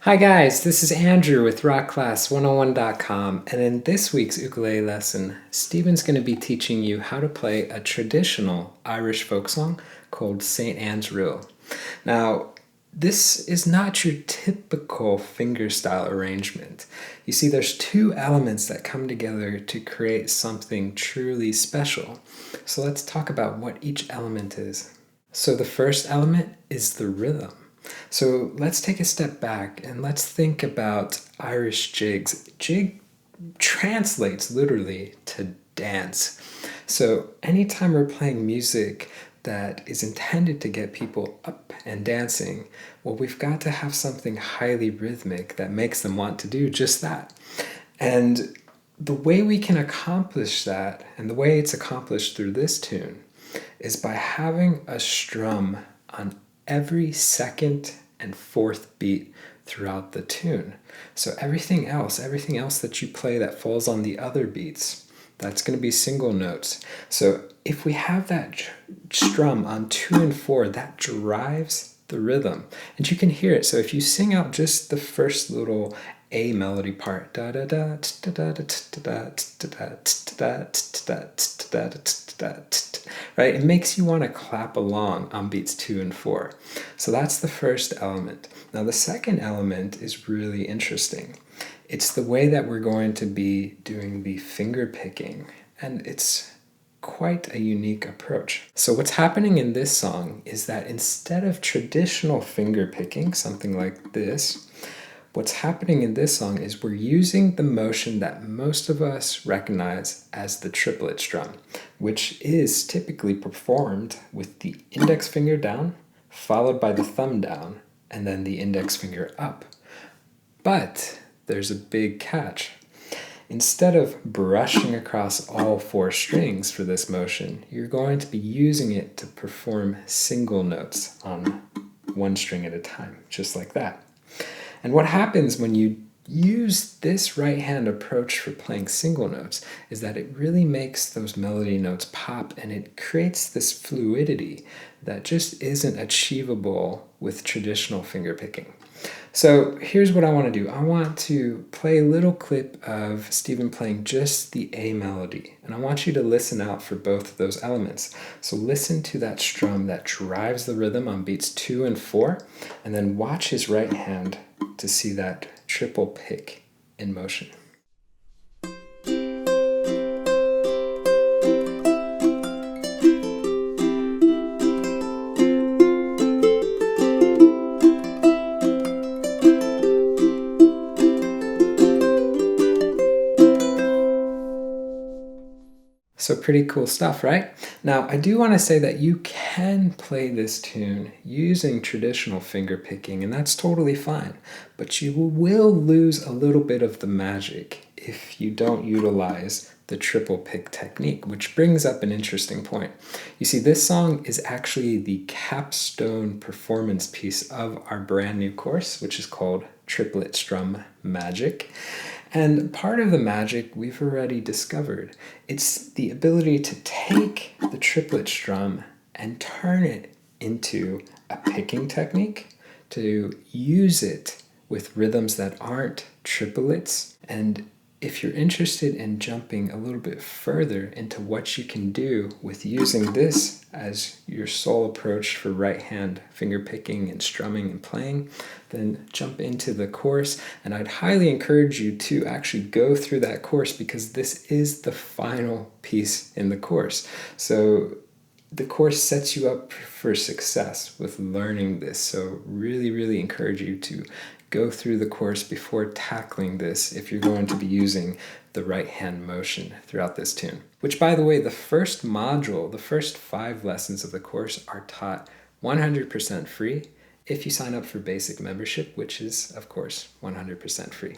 Hi guys, this is Andrew with rockclass101.com, and in this week's ukulele lesson, Stephen's going to be teaching you how to play a traditional Irish folk song called St. Anne's Reel. Now, this is not your typical fingerstyle arrangement. You see, there's two elements that come together to create something truly special. So let's talk about what each element is. So the first element is the rhythm. So let's take a step back and let's think about Irish jigs. Jig translates literally to dance. So anytime we're playing music that is intended to get people up and dancing, well, we've got to have something highly rhythmic that makes them want to do just that. And the way we can accomplish that, and the way it's accomplished through this tune, is by having a strum on every second and fourth beat throughout the tune. So everything else that you play that falls on the other beats, that's going to be single notes. So if we have that strum on 2 and 4, that drives the rhythm. And you can hear it. So if you sing out just the first little A melody part, da da da da da da da da da da da, right? It makes you want to clap along on beats 2 and 4. So that's the first element. Now the second element is really interesting. It's the way that we're going to be doing the finger picking, and it's quite a unique approach. So what's happening in this song is that instead of traditional finger picking, something like this, what's happening in this song is we're using the motion that most of us recognize as the triplet strum, which is typically performed with the index finger down, followed by the thumb down, and then the index finger up. But there's a big catch. Instead of brushing across all 4 strings for this motion, you're going to be using it to perform single notes on 1 string at a time, just like that. And what happens when you use this right hand approach for playing single notes is that it really makes those melody notes pop, and it creates this fluidity that just isn't achievable with traditional finger picking. So here's what I want to do. I want to play a little clip of Stephen playing just the A melody, and I want you to listen out for both of those elements. So listen to that strum that drives the rhythm on beats 2 and 4, and then watch his right hand to see that triple pick in motion. So pretty cool stuff, right? Now, I do want to say that you can play this tune using traditional finger picking, and that's totally fine. But you will lose a little bit of the magic if you don't utilize the triple pick technique, which brings up an interesting point. You see, this song is actually the capstone performance piece of our brand new course, which is called Triplet Strum Magic. And part of the magic we've already discovered. It's the ability to take the triplet strum and turn it into a picking technique, to use it with rhythms that aren't triplets. And if you're interested in jumping a little bit further into what you can do with using this as your sole approach for right hand finger picking and strumming and playing, then jump into the course. And I'd highly encourage you to actually go through that course, because this is the final piece in the course. So the course sets you up for success with learning this. So really encourage you to go through the course before tackling this if you're going to be using the right hand motion throughout this tune. Which, by the way, the first module, the first 5 lessons of the course are taught 100% free if you sign up for basic membership, which is, of course, 100% free.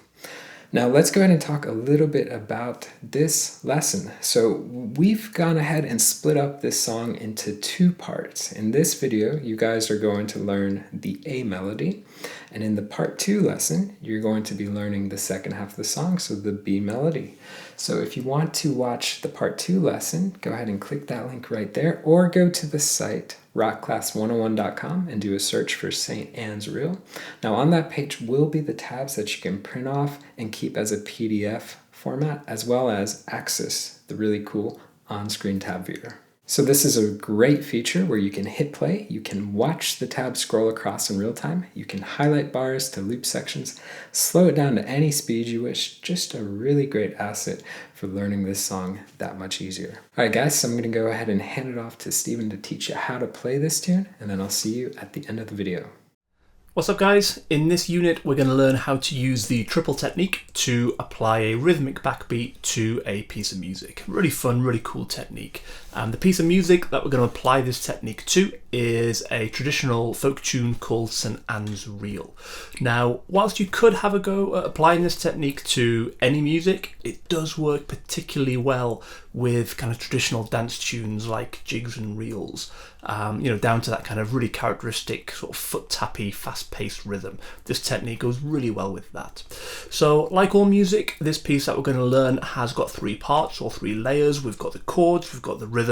Now let's go ahead and talk a little bit about this lesson. So we've gone ahead and split up this song into 2 parts. In this video, you guys are going to learn the A melody, and in the part 2 lesson, you're going to be learning the second half of the song, so the B melody. So if you want to watch the part 2 lesson, go ahead and click that link right there, or go to the site rockclass101.com and do a search for St. Anne's Reel. Now on that page will be the tabs that you can print off and keep as a PDF format, as well as access the really cool on-screen tab viewer. So this is a great feature where you can hit play, you can watch the tab scroll across in real time, you can highlight bars to loop sections, slow it down to any speed you wish. Just a really great asset for learning this song that much easier. Alright guys, so I'm going to go ahead and hand it off to Steven to teach you how to play this tune, and then I'll see you at the end of the video. What's up guys? In this unit we're going to learn how to use the triple technique to apply a rhythmic backbeat to a piece of music. Really fun, really cool technique. And the piece of music that we're going to apply this technique to is a traditional folk tune called St. Anne's Reel. Now, whilst you could have a go at applying this technique to any music, it does work particularly well with kind of traditional dance tunes like jigs and reels, down to that kind of really characteristic sort of foot tappy, fast-paced rhythm. This technique goes really well with that. So, like all music, this piece that we're going to learn has got three parts or three layers. We've got the chords, we've got the rhythm,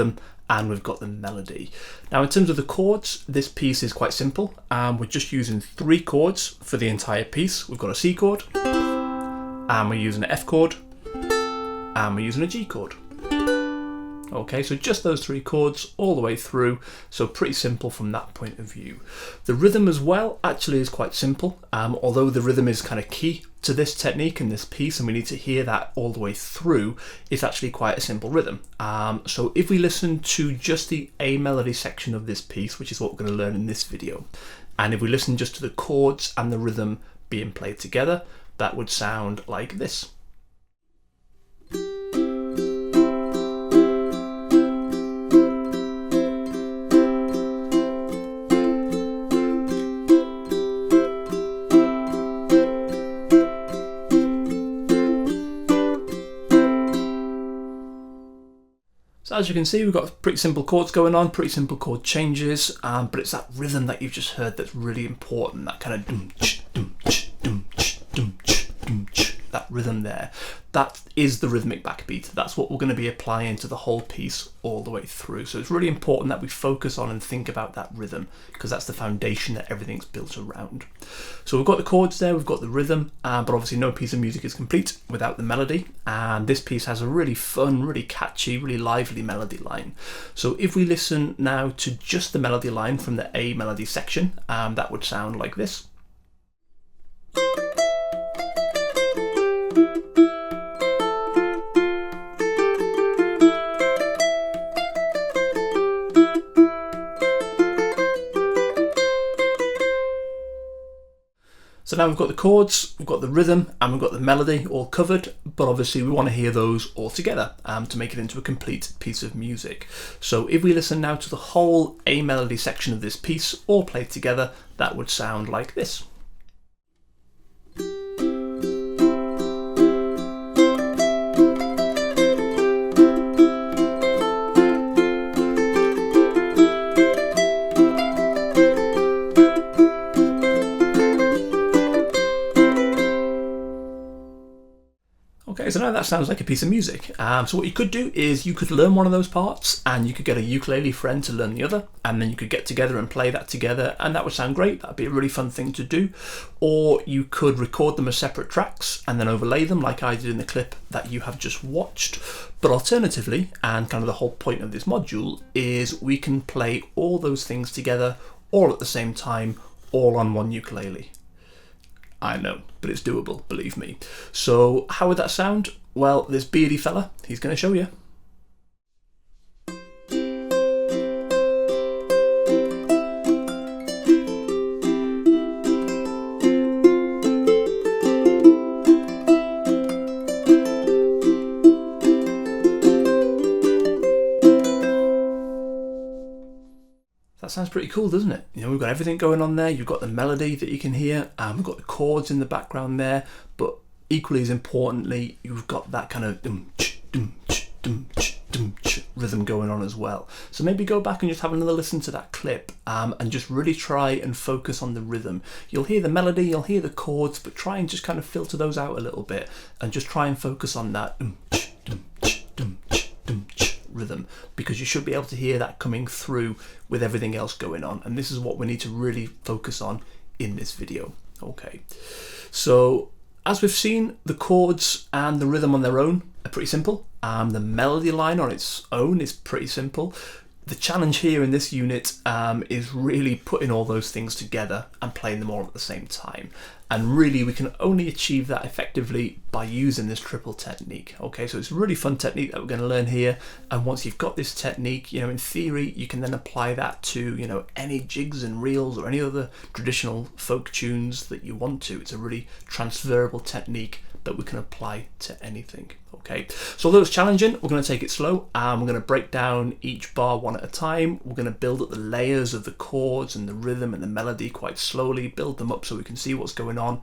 and we've got the melody. Now in terms of the chords, this piece is quite simple. We're just using three chords for the entire piece. We've got a C chord, and we're using an F chord, and we're using a G chord. Okay, so just those three chords all the way through, so pretty simple from that point of view. The rhythm as well actually is quite simple, although the rhythm is kind of key to this technique and this piece, and we need to hear that all the way through. It's actually quite a simple rhythm. So if we listen to just the A melody section of this piece, which is what we're going to learn in this video, and if we listen just to the chords and the rhythm being played together, that would sound like this. So as you can see, we've got pretty simple chords going on, pretty simple chord changes, but it's that rhythm that you've just heard that's really important, that kind of dum-ch, dum-ch, dum-ch, dum-ch, dum-ch, that rhythm there. That is the rhythmic backbeat. That's what we're going to be applying to the whole piece all the way through. So it's really important that we focus on and think about that rhythm, because that's the foundation that everything's built around. So we've got the chords there, we've got the rhythm, but obviously no piece of music is complete without the melody. And this piece has a really fun, really catchy, really lively melody line. So if we listen now to just the melody line from the A melody section, that would sound like this. So now we've got the chords, we've got the rhythm, and we've got the melody all covered, but obviously we want to hear those all together to make it into a complete piece of music. So if we listen now to the whole A melody section of this piece, all played together, that would sound like this. Okay, so now that sounds like a piece of music. So what you could do is you could learn one of those parts and you could get a ukulele friend to learn the other, and then you could get together and play that together, and that would sound great. That'd be a really fun thing to do. Or you could record them as separate tracks and then overlay them like I did in the clip that you have just watched. But alternatively, and kind of the whole point of this module, is we can play all those things together all at the same time, all on one ukulele. I know, but it's doable, believe me. So how would that sound? Well, this beardy fella, he's going to show you. That sounds pretty cool, doesn't it? You know, we've got everything going on there. You've got the melody that you can hear, and we've got the chords in the background there, but equally as importantly, you've got that kind of dum-ch, dum-ch, dum-ch, dum-ch rhythm going on as well. So maybe go back and just have another listen to that clip, and just really try and focus on the rhythm. You'll hear the melody, you'll hear the chords, but try and just kind of filter those out a little bit, and just try and focus on that dum-ch, dum-ch, dum-ch, dum-ch rhythm rhythm, because you should be able to hear that coming through with everything else going on. And this is what we need to really focus on in this video. Okay, so as we've seen, the chords and the rhythm on their own are pretty simple. The melody line on its own is pretty simple. The challenge here in this unit is really putting all those things together and playing them all at the same time. And really, we can only achieve that effectively by using this triple technique. Okay, so it's a really fun technique that we're going to learn here. And once you've got this technique, you know, in theory, you can then apply that to, you know, any jigs and reels or any other traditional folk tunes that you want to. It's a really transferable technique that we can apply to anything. Okay, so although it's challenging, we're going to take it slow and we're going to break down each bar one at a time. We're going to build up the layers of the chords and the rhythm and the melody quite slowly, build them up so we can see what's going on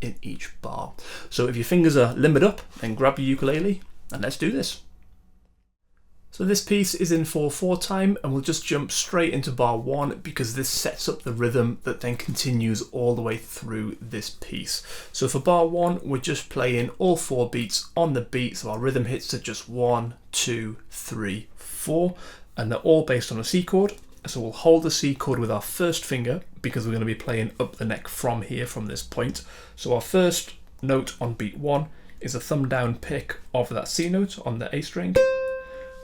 in each bar. So if your fingers are limbered up, then grab your ukulele and let's do this. So this piece is in 4/4 time, and we'll just jump straight into bar 1 because this sets up the rhythm that then continues all the way through this piece. So for bar 1, we're just playing all 4 beats on the beat, so our rhythm hits are just 1, 2, 3, 4, and they're all based on a C chord. So we'll hold the C chord with our first finger because we're going to be playing up the neck from here, from this point. So our first note on beat 1 is a thumb down pick of that C note on the A string.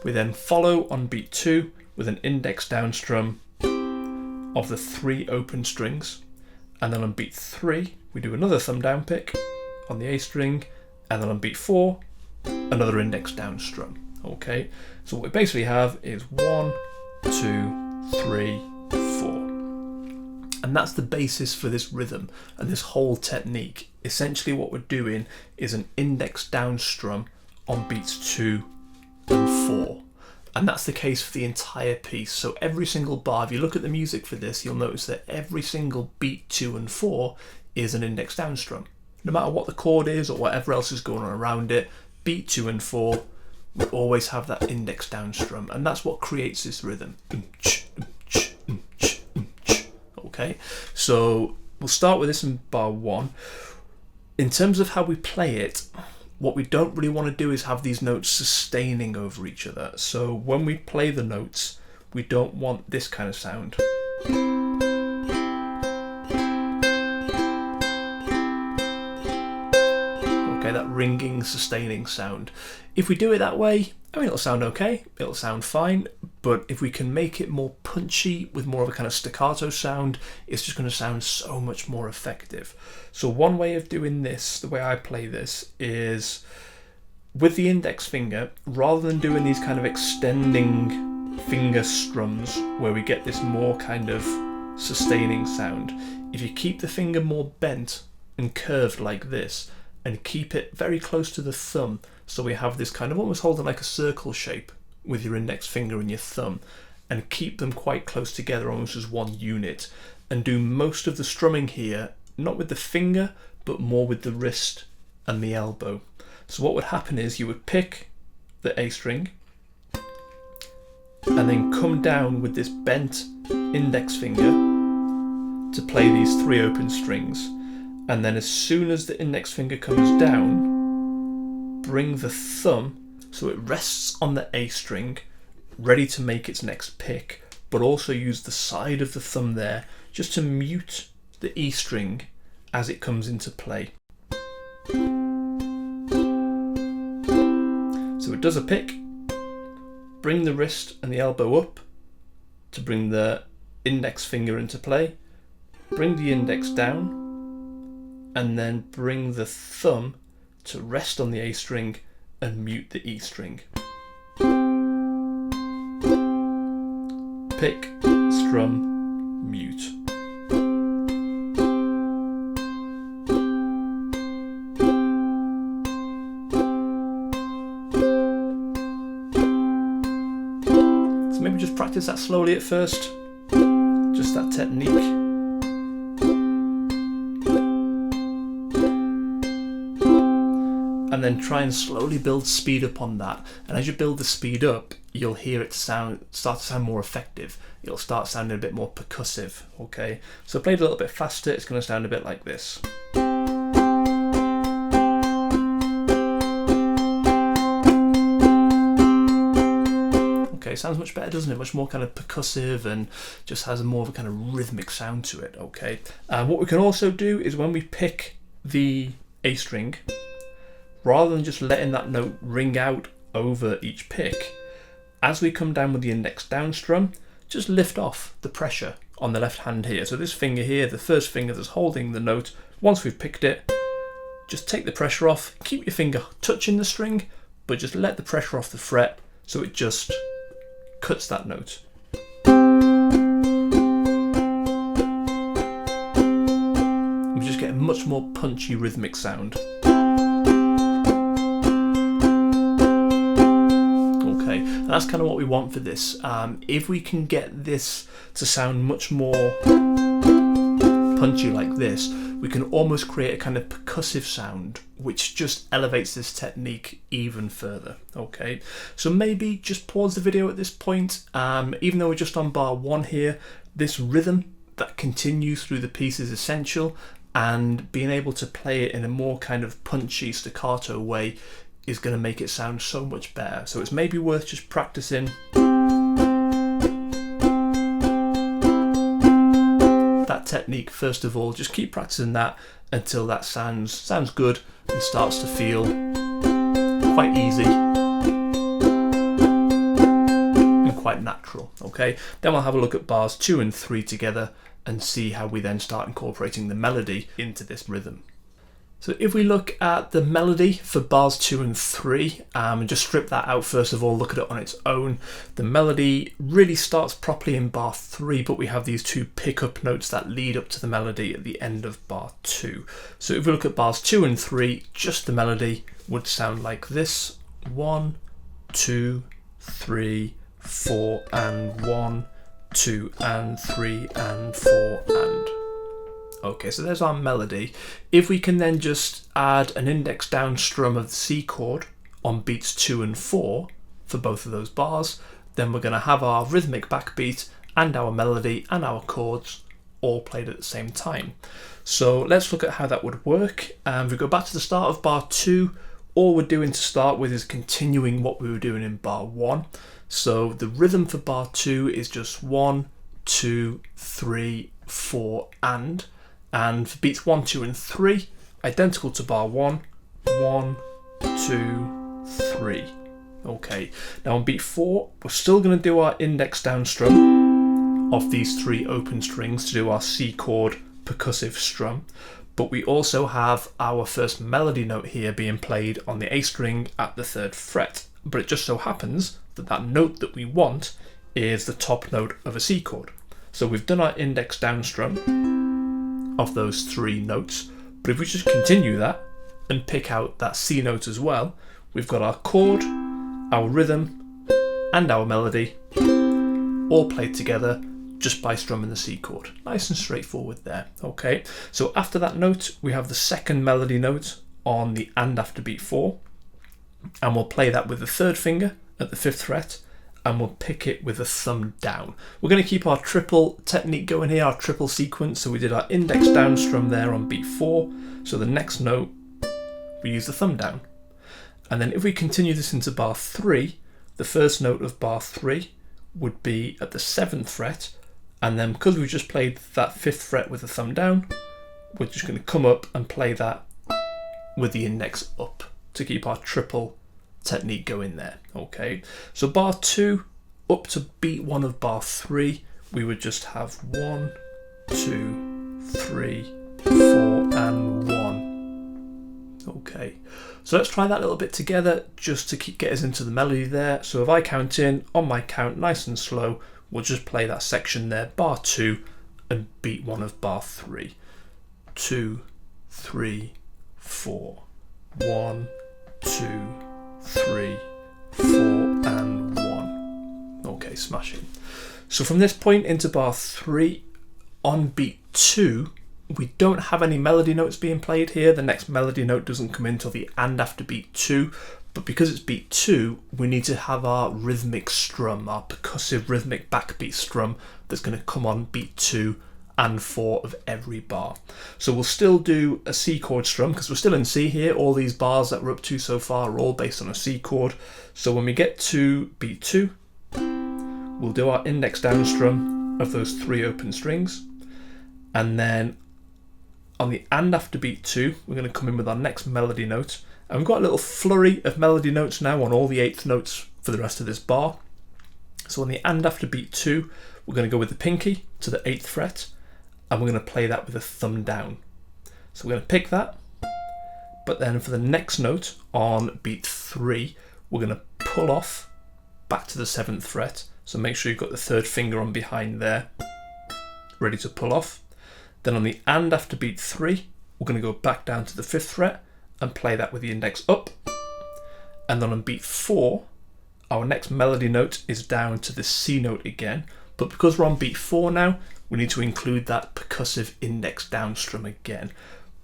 We then follow on beat 2 with an index down strum of the 3 open strings. And then on beat 3, we do another thumb down pick on the A string. And then on beat 4, another index down strum. Okay, so what we basically have is 1, 2, 3, 4. And that's the basis for this rhythm and this whole technique. Essentially what we're doing is an index down strum on beats 2 and 4, and that's the case for the entire piece. So every single bar, if you look at the music for this, you'll notice that every single beat 2 and 4 is an index down strum. No matter what the chord is or whatever else is going on around it, beat 2 and 4 we always have that index down strum, and that's what creates this rhythm. Okay, so we'll start with this in bar 1. In terms of how we play it, what we don't really want to do is have these notes sustaining over each other. So when we play the notes, we don't want this kind of sound. Okay, that ringing, sustaining sound. If we do it that way, I mean, it'll sound okay, it'll sound fine, but if we can make it more punchy with more of a kind of staccato sound, it's just going to sound so much more effective. So one way of doing this, the way I play this, is with the index finger, rather than doing these kind of extending finger strums where we get this more kind of sustaining sound, if you keep the finger more bent and curved like this, and keep it very close to the thumb, so we have this kind of almost holding like a circle shape with your index finger and your thumb, and keep them quite close together almost as one unit, and do most of the strumming here not with the finger but more with the wrist and the elbow. So what would happen is you would pick the A string and then come down with this bent index finger to play these 3 open strings, and then as soon as the index finger comes down, bring the thumb so it rests on the A string, ready to make its next pick, but also use the side of the thumb there just to mute the E string as it comes into play. So it does a pick, bring the wrist and the elbow up to bring the index finger into play, bring the index down, and then bring the thumb to rest on the A string and mute the E string. Pick, strum, mute. So maybe just practice that slowly at first, just that technique. And then try and slowly build speed up on that. And as you build the speed up, you'll hear it start to sound more effective. It'll start sounding a bit more percussive, okay? So play it a little bit faster, it's going to sound a bit like this. Okay, sounds much better, doesn't it? Much more kind of percussive and just has more of a kind of rhythmic sound to it. Okay. What we can also do is when we pick the A string, rather than just letting that note ring out over each pick, as we come down with the index down strum, just lift off the pressure on the left hand here. So this finger here, the first finger that's holding the note, once we've picked it, just take the pressure off, keep your finger touching the string, but just let the pressure off the fret so it just cuts that note. We just get a much more punchy rhythmic sound. Okay, and that's kind of what we want for this. If we can get this to sound much more punchy like this, we can almost create a kind of percussive sound which just elevates this technique even further. Okay, so maybe just pause the video at this point. Even though we're just on bar 1 here, this rhythm that continues through the piece is essential, and being able to play it in a more kind of punchy staccato way is going to make it sound so much better. So it's maybe worth just practicing that technique first of all. Just keep practicing that until that sounds good and starts to feel quite easy and quite natural. Okay, then we'll have a look at bars 2 and 3 together and see how we then start incorporating the melody into this rhythm. So if we look at the melody for bars 2 and 3, and just strip that out first of all, look at it on its own, the melody really starts properly in bar 3, but we have these 2 pickup notes that lead up to the melody at the end of bar 2. So if we look at bars 2 and 3, just the melody would sound like this: 1, 2, 3, 4, and 1, 2, and 3, and 4, and. Okay, so there's our melody. If we can then just add an index down strum of the C chord on beats 2 and 4 for both of those bars, then we're going to have our rhythmic backbeat and our melody and our chords all played at the same time. So let's look at how that would work. If we go back to the start of bar 2, all we're doing to start with is continuing what we were doing in bar 1. So the rhythm for bar 2 is just 1, 2, 3, 4, and for beats 1, 2, and 3, identical to bar 1, 1, 2, 3. Okay, now on beat 4, we're still going to do our index down strum of these 3 open strings to do our C chord percussive strum, but we also have our first melody note here being played on the A string at the 3rd fret. But it just so happens that that note that we want is the top note of a C chord. So we've done our index down strum of those 3 notes, but if we just continue that and pick out that C note as well, we've got our chord, our rhythm, and our melody all played together just by strumming the C chord. Nice and straightforward there. Okay, so after that note we have the second melody note on the and after beat 4, and we'll play that with the 3rd finger at the 5th fret, and we'll pick it with a thumb down. We're going to keep our triple technique going here, our triple sequence. So we did our index down strum there on beat 4. So the next note, we use the thumb down. And then if we continue this into bar 3, the first note of bar 3 would be at the 7th fret. And then because we just played that 5th fret with the thumb down, we're just going to come up and play that with the index up to keep our triple technique going there. Okay, so bar 2 up to beat 1 of bar 3, we would just have 1, 2, 3, 4, and 1. Okay, so let's try that a little bit together just to get us into the melody there. So if I count in on my count nice and slow, we'll just play that section there, bar 2 and beat 1 of bar 3. 2, 3, 4, 1, 2, 3, 4, and 1. Okay, smashing. So from this point into bar 3, on beat 2, we don't have any melody notes being played here. The next melody note doesn't come in till the and after beat 2, but because it's beat 2, we need to have our rhythmic strum, our percussive rhythmic backbeat strum that's going to come on beat 2 and 4 of every bar. So we'll still do a C chord strum because we're still in C here. All these bars that we're up to so far are all based on a C chord. So when we get to beat 2, we'll do our index down strum of those 3 open strings, and then on the and after beat 2, we're going to come in with our next melody note. And we've got a little flurry of melody notes now on all the 8th notes for the rest of this bar. So on the and after beat 2, we're going to go with the pinky to the 8th fret, and we're going to play that with a thumb down. So we're going to pick that, but then for the next note on beat 3, we're going to pull off back to the 7th fret. So make sure you've got the 3rd finger on behind there, ready to pull off. Then on the and after beat 3, we're going to go back down to the 5th fret and play that with the index up. And then on beat 4, our next melody note is down to the C note again, but because we're on beat 4 now, we need to include that percussive index down strum again.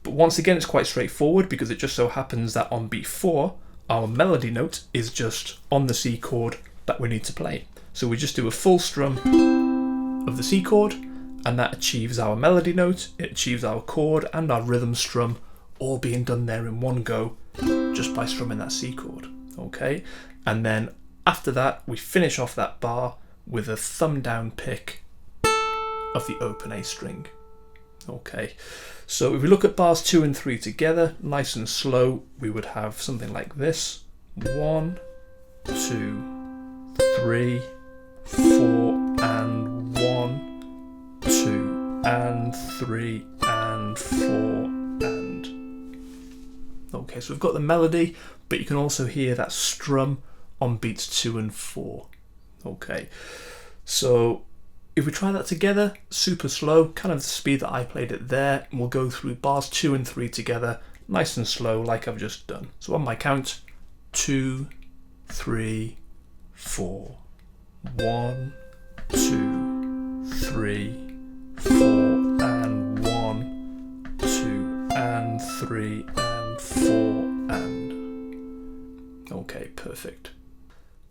But once again, it's quite straightforward because it just so happens that on beat 4, our melody note is just on the C chord that we need to play. So we just do a full strum of the C chord, and that achieves our melody note, it achieves our chord and our rhythm strum, all being done there in one go, just by strumming that C chord. Okay, and then after that, we finish off that bar with a thumb down pick of the open A string. Okay, so if we look at bars 2 and 3 together, nice and slow, we would have something like this: 1, 2, 3, 4, and 1, 2, and 3, and 4, and. Okay, so we've got the melody, but you can also hear that strum on beats 2 and 4. Okay, so if we try that together, super slow, kind of the speed that I played it there, and we'll go through bars 2 and 3 together, nice and slow, like I've just done. So on my count, 2, 3, 4. 1, 2, 3, 4, and 1, 2, and 3, and 4, and. Okay, perfect.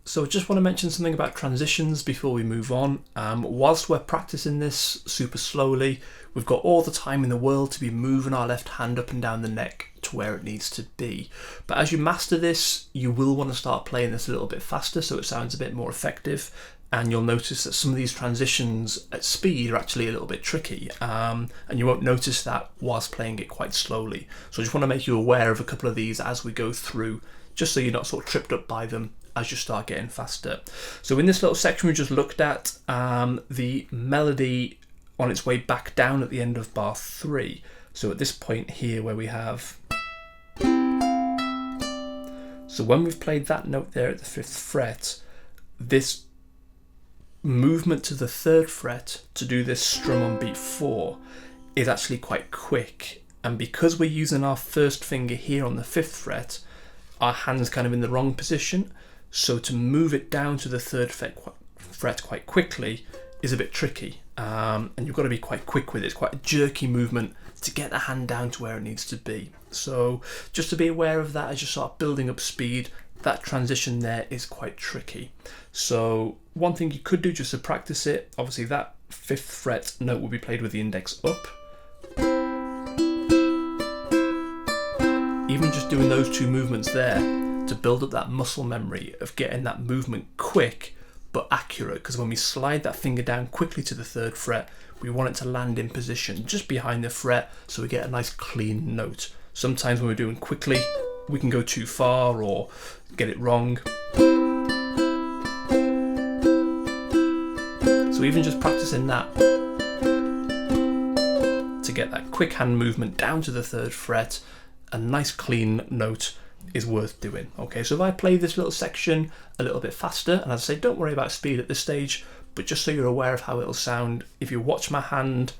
So I just want to mention something about transitions before we move on. Whilst we're practicing this super slowly, we've got all the time in the world to be moving our left hand up and down the neck to where it needs to be. But as you master this, you will want to start playing this a little bit faster so it sounds a bit more effective. And you'll notice that some of these transitions at speed are actually a little bit tricky, and you won't notice that whilst playing it quite slowly. So I just want to make you aware of a couple of these as we go through, just so you're not sort of tripped up by them as you start getting faster. So in this little section we just looked at, the melody on its way back down at the end of bar 3. So at this point here where we have, so when we've played that note there at the 5th fret, this movement to the 3rd fret to do this strum on beat 4 is actually quite quick, and because we're using our 1st finger here on the 5th fret, our hand's kind of in the wrong position, so to move it down to the 3rd fret quite quickly is a bit tricky, and you've got to be quite quick with it. It's quite a jerky movement to get the hand down to where it needs to be. So just to be aware of that as you start building up speed, that transition there is quite tricky. So one thing you could do just to practice it, obviously that 5th fret note will be played with the index up. Even just doing those 2 movements there to build up that muscle memory of getting that movement quick but accurate, because when we slide that finger down quickly to the 3rd fret, we want it to land in position just behind the fret so we get a nice clean note. Sometimes when we're doing quickly, we can go too far or get it wrong. So even just practicing that to get that quick hand movement down to the 3rd fret, a nice clean note, is worth doing. Okay, so if I play this little section a little bit faster, and as I say, don't worry about speed at this stage, but just so you're aware of how it'll sound, if you watch my hand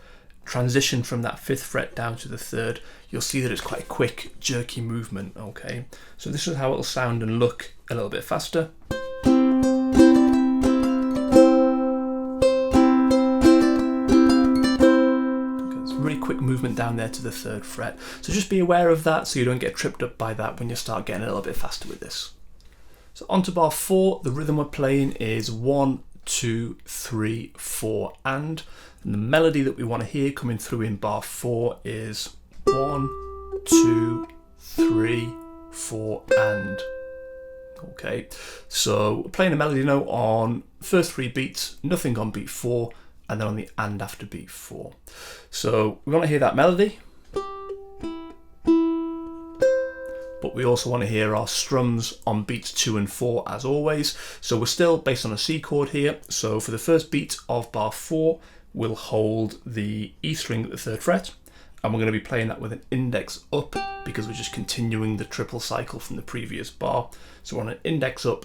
transition from that 5th fret down to the 3rd, you'll see that it's quite a quick, jerky movement. Okay, so this is how it'll sound and look a little bit faster. Really quick movement down there to the 3rd fret. So just be aware of that so you don't get tripped up by that when you start getting a little bit faster with this. So on to bar 4, the rhythm we're playing is 1, 2, 3, 4, and the melody that we want to hear coming through in bar 4 is 1, 2, 3, 4, and. Okay, so we're playing a melody note on first 3 beats, nothing on beat 4, and then on the and after beat 4. So we want to hear that melody, but we also want to hear our strums on beats 2 and 4 as always. So we're still based on a C chord here. So for the first beat of bar 4, we'll hold the E string at the 3rd fret, and we're going to be playing that with an index up because we're just continuing the triple cycle from the previous bar. So we're on an index up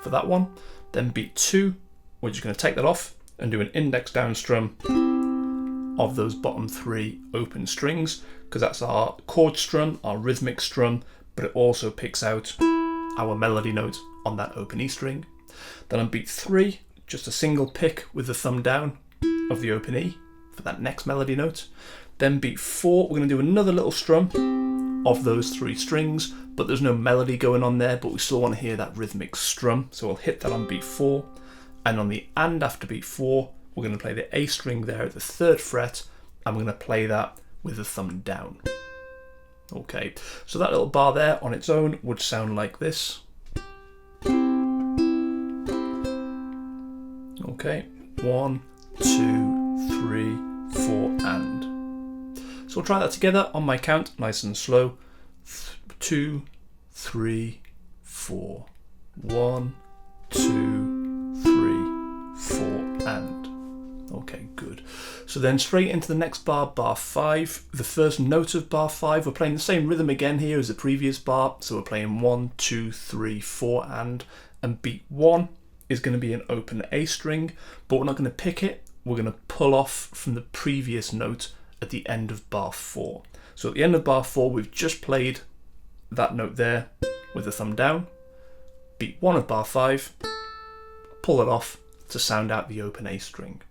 for that one. Then beat 2, we're just going to take that off and do an index down strum of those bottom 3 open strings, because that's our chord strum, our rhythmic strum, but it also picks out our melody note on that open E string. Then on beat 3, just a single pick with the thumb down of the open E for that next melody note. Then beat 4, we're going to do another little strum of those 3 strings, but there's no melody going on there, but we still want to hear that rhythmic strum, so we'll hit that on beat 4. And on the and after beat 4, we're going to play the A string there at the 3rd fret, and we're going to play that with the thumb down. Okay, so that little bar there on its own would sound like this. Okay, 1, 2, 3, 4, and. So we'll try that together on my count, nice and slow. 2, 3, 4. 1, 2, 3, 4, and. Okay, good. So then straight into the next bar, bar 5. The first note of bar 5, we're playing the same rhythm again here as the previous bar. So we're playing 1, 2, 3, 4, and beat 1 is going to be an open A string, but we're not going to pick it. We're going to pull off from the previous note at the end of bar 4. So at the end of bar 4, we've just played that note there with the thumb down, beat 1 of bar 5, pull it off to sound out the open A string.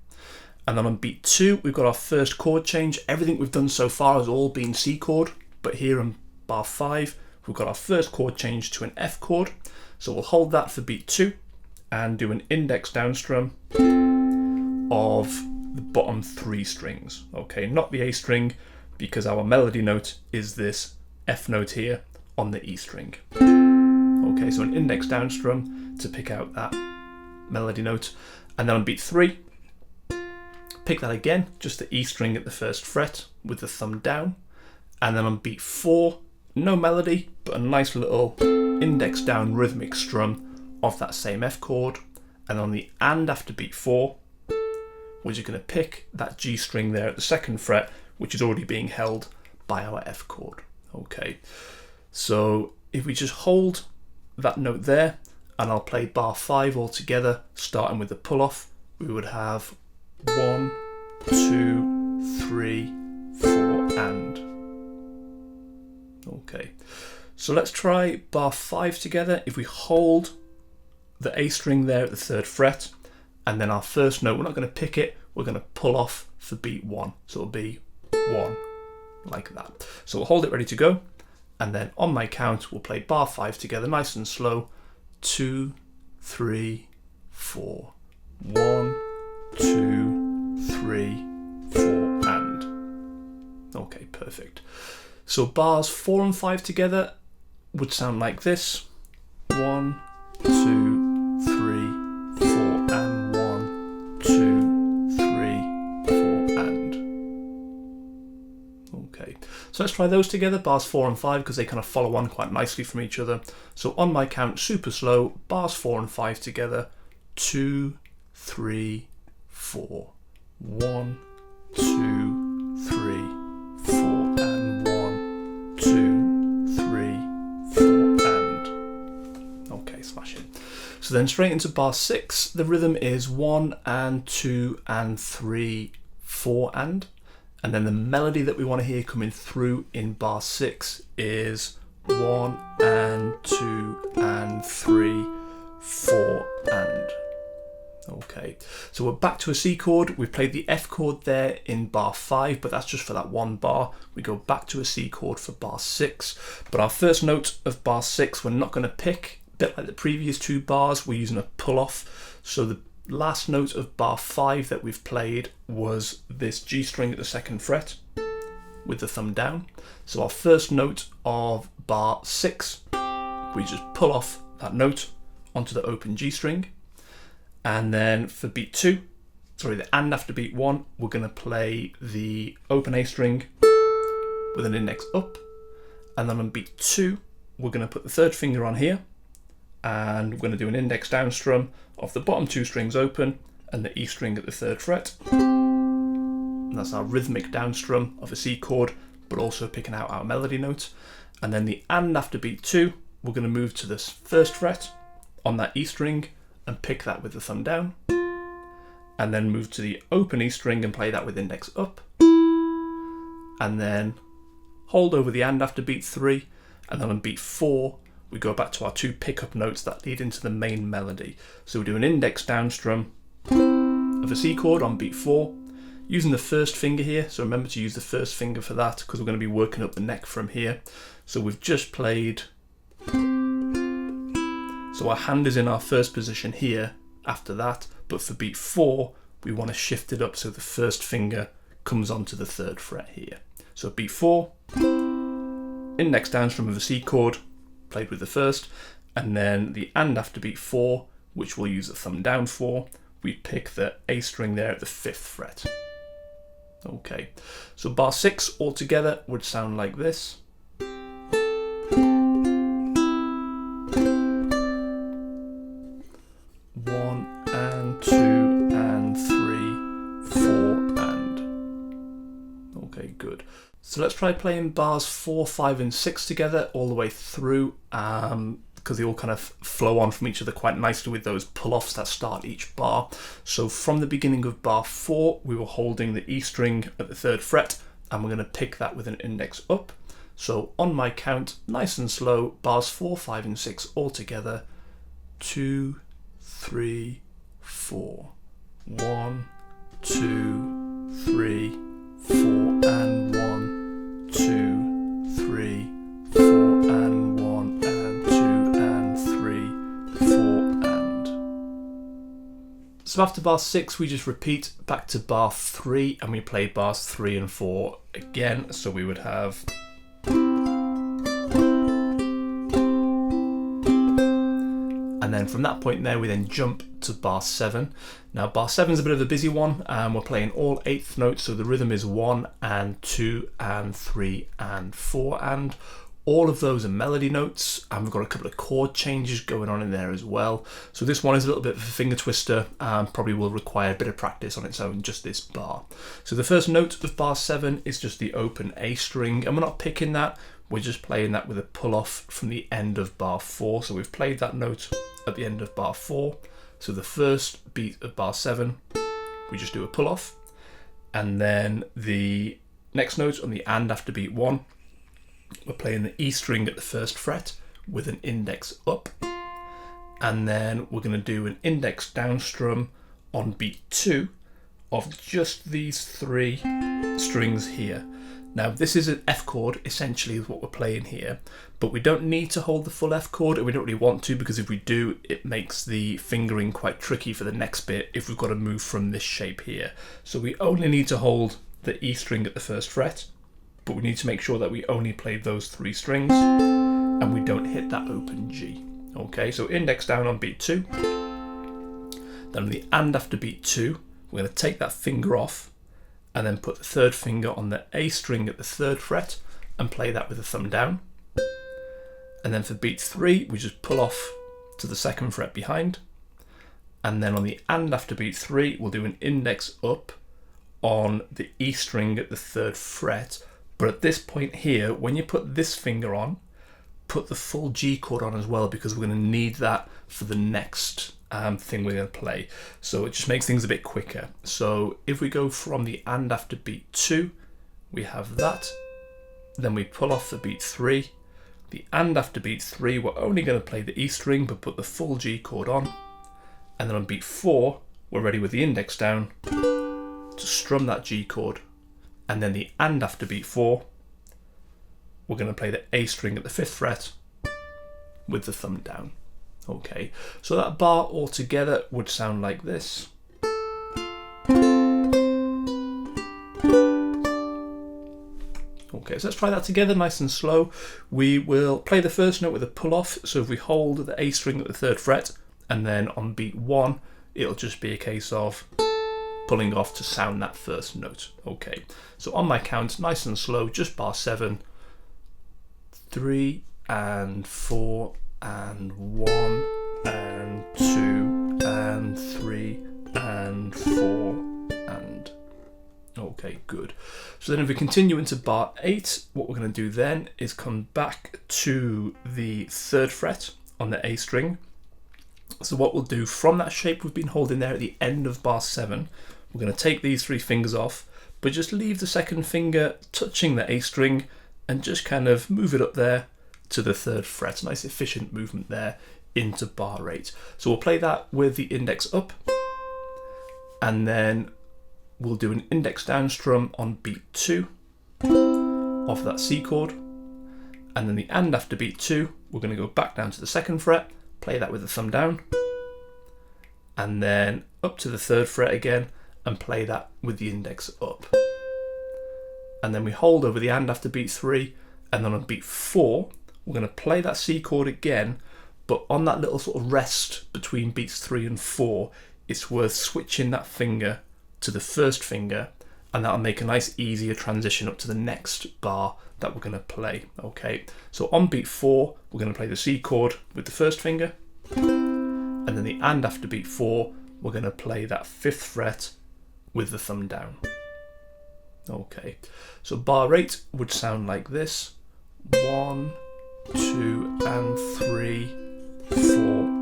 And then on beat 2, we've got our first chord change. Everything we've done so far has all been C chord, but here on bar 5, we've got our first chord change to an F chord. So we'll hold that for beat 2 and do an index down strum of the bottom 3 strings. Okay, not the A string, because our melody note is this F note here on the E string. Okay, so an index down strum to pick out that melody note. And then on beat 3, pick that again, just the E string at the 1st fret with the thumb down. And then on beat 4, no melody, but a nice little index down rhythmic strum of that same F chord. And on the and after beat 4, we're just going to pick that G string there at the 2nd fret, which is already being held by our F chord. Okay, so if we just hold that note there, and I'll play bar 5 all together, starting with the pull off, we would have 1, 2, 3, 4, and. Okay, so let's try bar 5 together. If we hold the A string there at the 3rd fret, and then our first note, we're not going to pick it, we're going to pull off for beat 1. So it'll be 1, like that. So we'll hold it ready to go, and then on my count, we'll play bar 5 together, nice and slow. 2, 3, 4. 1, 2, 3, 4, and. Okay, perfect. So bars 4 and 5 together would sound like this. 1, 2, 3, 4, and 1, 2, 3, 4, and. Okay, so let's try those together, bars 4 and 5, because they kind of follow on quite nicely from each other. So on my count, super slow, bars 4 and 5 together. 2, 3, 4. 1, 2, 3, 4, and 1, 2, 3, 4, and. Okay, smash it. So then straight into bar 6, the rhythm is 1 and 2 and 3, 4 and. And then the melody that we want to hear coming through in bar 6 is 1 and 2 and 3, 4 and. Okay, so we're back to a C chord. We've played the F chord there in bar 5, but that's just for that one bar. We go back to a C chord for bar 6. But our first note of bar 6, we're not going to pick. A bit like the previous 2 bars, we're using a pull off. So the last note of bar 5 that we've played was this G string at the 2nd fret with the thumb down. So our first note of bar 6, we just pull off that note onto the open G string. And then for beat 2, and after beat 1, we're going to play the open A string with an index up. And then on beat 2, we're going to put the third finger on here, and we're going to do an index down strum of the bottom 2 strings open and the E string at the 3rd fret. And that's our rhythmic down strum of a C chord, but also picking out our melody note. And then the and after beat 2, we're going to move to this 1st fret on that E string and pick that with the thumb down. And then move to the open E string and play that with index up. And then hold over the and after beat 3, and then on beat 4, we go back to our 2 pickup notes that lead into the main melody. So we do an index down strum of a C chord on beat 4, using the 1st finger here. So remember to use the 1st finger for that, because we're going to be working up the neck from here. So we've just played, so our hand is in our 1st position here after that, but for beat 4, we want to shift it up so the 1st finger comes onto the 3rd fret here. So beat 4, index down strum of a C chord, played with the 1st, and then the and after beat 4, which we'll use the thumb down for, we pick the A string there at the 5th fret. Okay, so bar 6 altogether would sound like this. 1 and 2 and 3, 4 and. Okay, good. So let's try playing bars 4, 5 and 6 together all the way through, because they all kind of flow on from each other quite nicely with those pull-offs that start each bar. So from the beginning of bar 4, we were holding the E string at the 3rd fret, and we're going to pick that with an index up. So on my count, nice and slow, bars 4, 5 and 6 all together. 2, 3, 4. 1, 2, 3, 4 and 1, 2, 3, 4 and 1 and 2 and 3, 4 and. So after bar 6, we just repeat back to bar 3 and we play bars 3 and 4 again. So we would have. And then from that point there, we then jump to bar 7. Now bar 7 is a bit of a busy one, and we're playing all 8th notes, so the rhythm is 1 and 2 and 3 and 4 and. All of those are melody notes, and we've got a couple of chord changes going on in there as well. So this one is a little bit of a finger twister, and probably will require a bit of practice on its own, just this bar. So the first note of bar 7 is just the open A string, and we're not picking that, we're just playing that with a pull off from the end of bar 4. So we've played that note at the end of bar 4. So the first beat of bar 7, we just do a pull off, and then the next note on the and after beat 1, we're playing the E string at the 1st fret with an index up, and then we're going to do an index down strum on beat 2 of just these 3 strings here. Now this is an F chord essentially is what we're playing here, but we don't need to hold the full F chord, and we don't really want to, because if we do, it makes the fingering quite tricky for the next bit if we've got to move from this shape here. So we only need to hold the E string at the 1st fret, but we need to make sure that we only play those 3 strings and we don't hit that open G. Okay, so index down on beat 2. Then on the and after beat 2, we're going to take that finger off and then put the 3rd finger on the A string at the 3rd fret and play that with the thumb down. And then for beat 3, we just pull off to the 2nd fret behind. And then on the and after beat 3, we'll do an index up on the E string at the 3rd fret. But at this point here, when you put this finger on, put the full G chord on as well, because we're going to need that for the next thing we're going to play. So it just makes things a bit quicker. So if we go from the and after beat 2, we have that. Then we pull off the beat 3. The and after beat 3, we're only going to play the E string, but put the full G chord on. And then on beat 4, we're ready with the index down to strum that G chord. And then the and after beat 4, we're going to play the A string at the 5th fret with the thumb down. Okay, so that bar altogether would sound like this. Okay, so let's try that together nice and slow. We will play the first note with a pull off. So if we hold the A string at the 3rd fret, and then on beat 1, it'll just be a case of pulling off to sound that first note. Okay, so on my count, nice and slow, just bar 7, 3 and 4 and 1 and 2 and 3 and 4 and... Okay, good. So then if we continue into bar 8, what we're going to do then is come back to the 3rd fret on the A string. So what we'll do from that shape we've been holding there at the end of bar 7, we're going to take these 3 fingers off, but just leave the 2nd finger touching the A string and just kind of move it up there to the 3rd fret. Nice efficient movement there into bar 8. So we'll play that with the index up, and then we'll do an index down strum on beat 2 of that C chord, and then the and after beat 2, we're going to go back down to the 2nd fret, play that with the thumb down, and then up to the 3rd fret again and play that with the index up. And then we hold over the and after beat 3, and then on beat 4, we're going to play that C chord again, but on that little sort of rest between beats 3 and 4, it's worth switching that finger to the 1st finger, and that'll make a nice easier transition up to the next bar that we're going to play. Okay, so on beat 4, we're going to play the C chord with the 1st finger, and then the and after beat 4, we're going to play that 5th fret with the thumb down. Okay, so bar 8 would sound like this: 1, 2 and 3, 4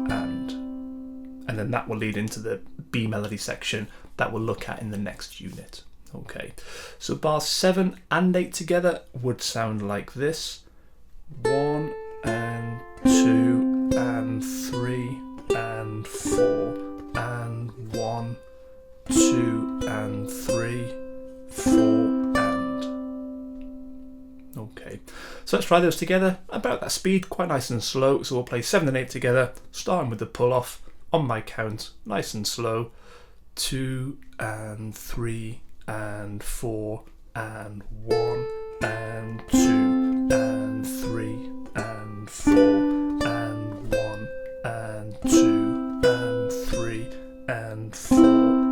and then that will lead into the B melody section that we'll look at in the next unit. Okay, so bars 7 and 8 together would sound like this: 1 and 2 and 3 and 4 and 1, 2 and 3, 4 and... Okay, so let's try those together about that speed, quite nice and slow. So we'll play 7 and 8 together, starting with the pull off on my count, nice and slow: 2 and 3 and 4 and 1 and 2 and 3 and 4 and 1 and 2 and 3 and 4 and...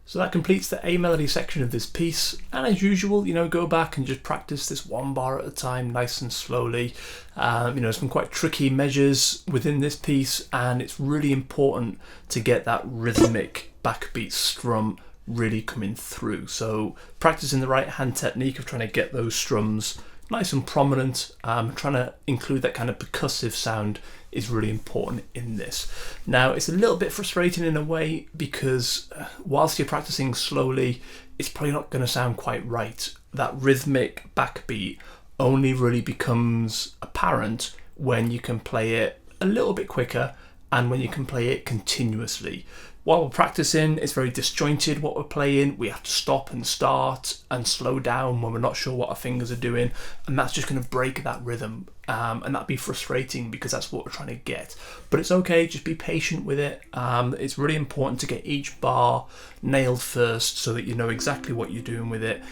So that completes the A melody section of this piece, and as usual, go back and just practice this one bar at a time, nice and slowly. Some quite tricky measures within this piece, and it's really important to get that rhythmic backbeat strum really coming through. So practicing the right hand technique of trying to get those strums nice and prominent, trying to include that kind of percussive sound is really important in this. Now, it's a little bit frustrating in a way because whilst you're practicing slowly, it's probably not going to sound quite right. That rhythmic backbeat only really becomes apparent when you can play it a little bit quicker and when you can play it continuously. While we're practicing, it's very disjointed what we're playing. We have to stop and start and slow down when we're not sure what our fingers are doing, and that's just going to break that rhythm, and that'd be frustrating because that's what we're trying to get. But it's okay, just be patient with it. It's really important to get each bar nailed first so that you know exactly what you're doing with it.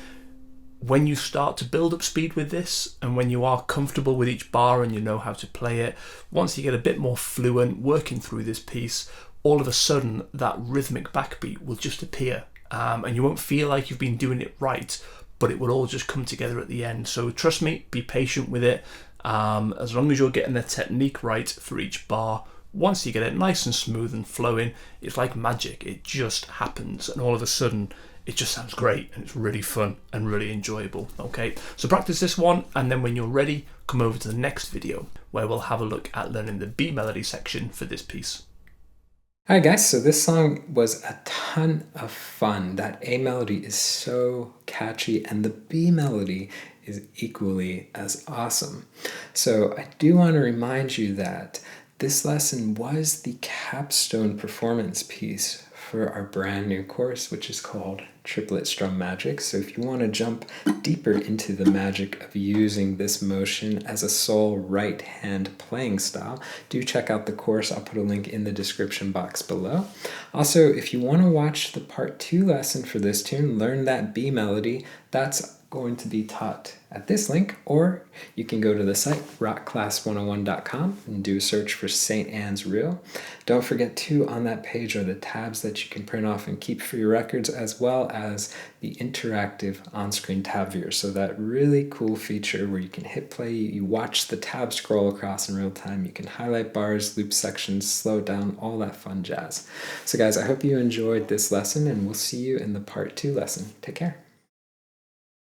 When you start to build up speed with this, and when you are comfortable with each bar and you know how to play it, once you get a bit more fluent working through this piece, all of a sudden that rhythmic backbeat will just appear, and you won't feel like you've been doing it right, but it will all just come together at the end. So trust me, be patient with it. As long as you're getting the technique right for each bar, once you get it nice and smooth and flowing, it's like magic. It just happens, and all of a sudden it just sounds great, and it's really fun and really enjoyable. Okay, so practice this one, and then when you're ready, come over to the next video where we'll have a look at learning the B melody section for this piece. Hi guys, so this song was a ton of fun. That A melody is so catchy and the B melody is equally as awesome. So I do want to remind you that this lesson was the capstone performance piece for our brand new course, which is called Triplet Strum Magic. So if you want to jump deeper into the magic of using this motion as a sole right hand playing style, do check out the course. I'll put a link in the description box below. Also, if you want to watch the part 2 lesson for this tune, learn that B melody, that's going to be taught at this link, or you can go to the site rockclass101.com and do a search for St. Anne's Reel. Don't forget too, on that page are the tabs that you can print off and keep for your records, as well as the interactive on-screen tab viewer. So that really cool feature where you can hit play, you watch the tab scroll across in real time, you can highlight bars, loop sections, slow down, all that fun jazz. So guys, I hope you enjoyed this lesson, and we'll see you in the part 2 lesson. Take care.